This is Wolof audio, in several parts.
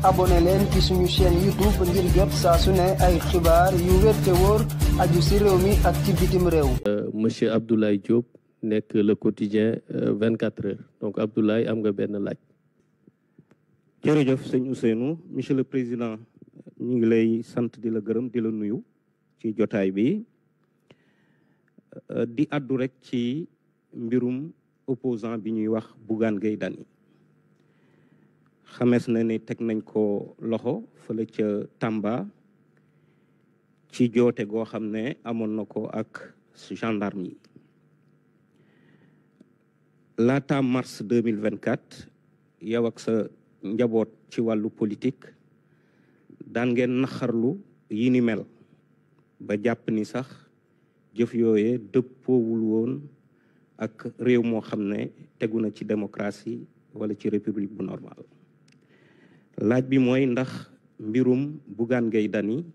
abonné leen ci suñu chaîne YouTube ngir jot saa su ne ay xibaar yu wér te wóor aju ci réew mi ak ci bitim réew. Monsieur Abdoulaye Diop nekk le quotidien 24 heures donc Abdoulaye am nga benn laaj. jërëjëf sëñ Ousseynou monsieur le président ñu ngi lay sant di la gërëm di la nuyu ci jotaay bi di addu rek ci mbirum opposant bi ñuy wax Bougane Gueye Dany xamees na ne teg nañ ko loxo fële ca Tamba ci joote goo xam ne amoon na ko ak gendarme yi laata mars 2024 yow ak sa njaboot ci wàllu politique daan ngeen naxarlu yi ni mel ba jàpp ni sax jëf yooye dëppoowul woon ak réew moo xam ne tegu na ci démocratie wala ci république bu normal laaj bi mooy ndax mbirum Bougane Gueye Dany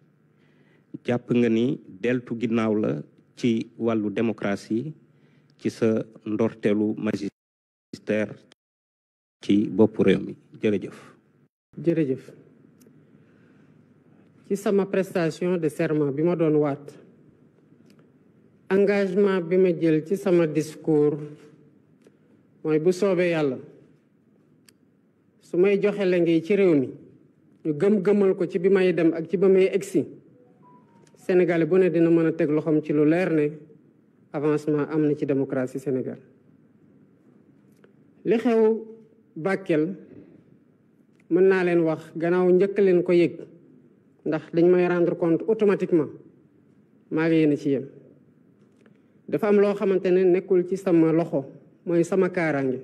jàpp nga ni deltu ginnaaw la ci wàllu démocratie ci sa ndorteelu magistère ci boppu réew mi jërëjëf ci sama prestation de serment bi ma doon waat engagement bi ma jël ci sama discours mooy bu soobee yàlla su may joxe la ngi ci réew mi ñu gëm-gëmal ko ci bi may dem ak ci ba may egsi Sénégal bu ne dina mën a teg loxoom ci lu leer ne avancement am na ci démocratie Sénégal li xew Bakel mën naa leen wax gannaaw njëkk leen ko yëg ndax dañ may rendre compte automatiquement maa ngi yéen ci yem dafa am loo xamante ne nekkul ci sama loxo mooy sama kaaraange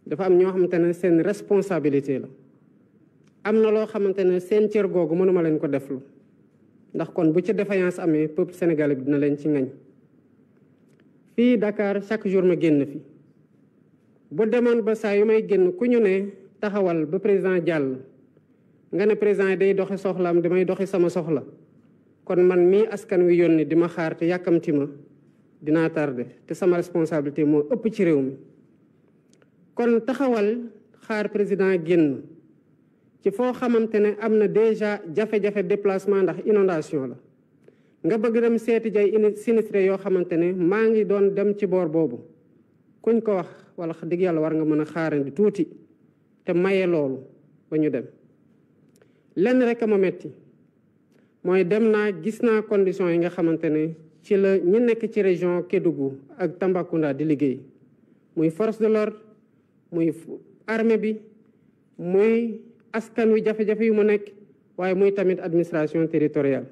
dafa am ñoo xamante ne seen responsabilité la am na loo xamante ne seen cër googu mënuma leen ko deflu ndax kon bu ci défaillance amee peuple sénégalais bi dina leen ci ngañ fii Dakar chaque jour ma génn fi bu demoon ba saa yu may génn ku ñu ne taxawal ba président jàll nga ne président yi day doxi soxlaam damay doxi sama soxla kon man mii askan wi yónni di ma xaar te yàkkamti ma dinaa tardé te sama responsabilité moo ëpp ci réew mi kon taxawal xaar président génn ci foo xamante ne am na déjà jafe-jafe déplacement ndax inondation la nga bëgg dem seeti jay sinistré yoo xamante ne maa ngi doon dem ci boor boobu kuñ ko wax wala dëgg yàlla war nga mën a xaarandi tuuti te maye loolu ba ñu dem lenn rek a ma metti mooy dem naa gis naa conditions yi nga xamante ne ci la ñi nekk ci région Kédougou ak Tambacounda di liggéey muy force de l'ordre muy armée bi muy askan wi jafe-jafe yu mu nekk waaye muy tamit administration territoriale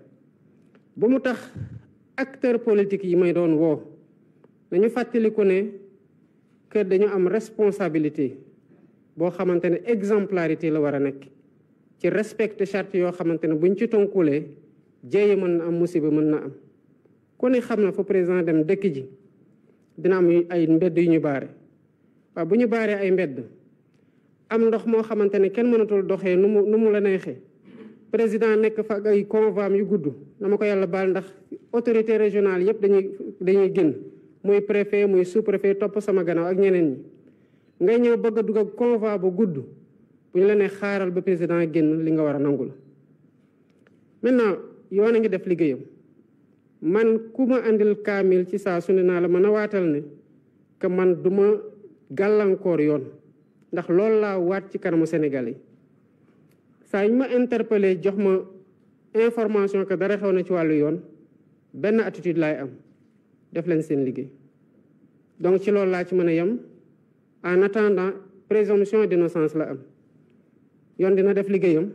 bu mu tax acteur politique yi may doon woo nañu fàttaliku ne que dañu am responsabilité boo xamante ne exemplarité la war a nekk ci respecter charte yoo xamante ne buñ ci tonkulee jéeye mën na am musiba mën na am ku ne xam na fa président dem dëkk ji dina am ay mbedd yu ñu baare waaw bu ñu baaree ay mbedd am ndox moo xamante ne kenn mënatul doxee nu mu la neexee président nekk fa ay convois yu gudd na ma ko yàlla baal ndax autorité régionale yëpp dañuy génn muy préfet muy sous-préfet topp sama gannaaw ak ñeneen ñi ngay ñëw bëgg a dugg ak convoi bu gudd bu ñu la nee xaaral ba président génn li nga war a nangu la maintenant yoon a ngi def liggéeyam man ku ma andil kaamil ci saa su ne naa la mën a waatal ne que man du ma gàllankoor yoon ndax loolu laa waat ci kanamu Sénégal yi saa ñu ma interpellé jox ma information que dara xew na ci wàllu yoon benn attitude laay am def leen seen liggéey donc ci loolu laa ci mën a yem en attendant présomption d'innocence la am yoon dina def liggéeyam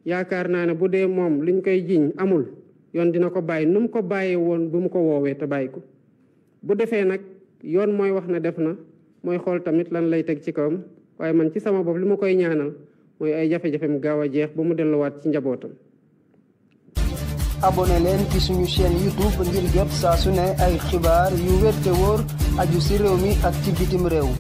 yaakaar naa ne bu dee moom liñ koy jiiñ amul yoon dina ko bàyyi nu mu ko bàyyee woon bu mu ko woowee te bàyyi ko bu defee nag yoon mooy wax ne def na mooy xool tamit lan lay teg ci kawam waaye man ci sama bopp li ma koy ñaanal mooy ay jafe-jafem gaaw a jeex ba mu delluwaat ci njabootam. abonné leen ci suñu chaîne YouTube ngir jot saa su ne ay xibaar yu wér te wóor aju ci réew mi ak ci bitim réew.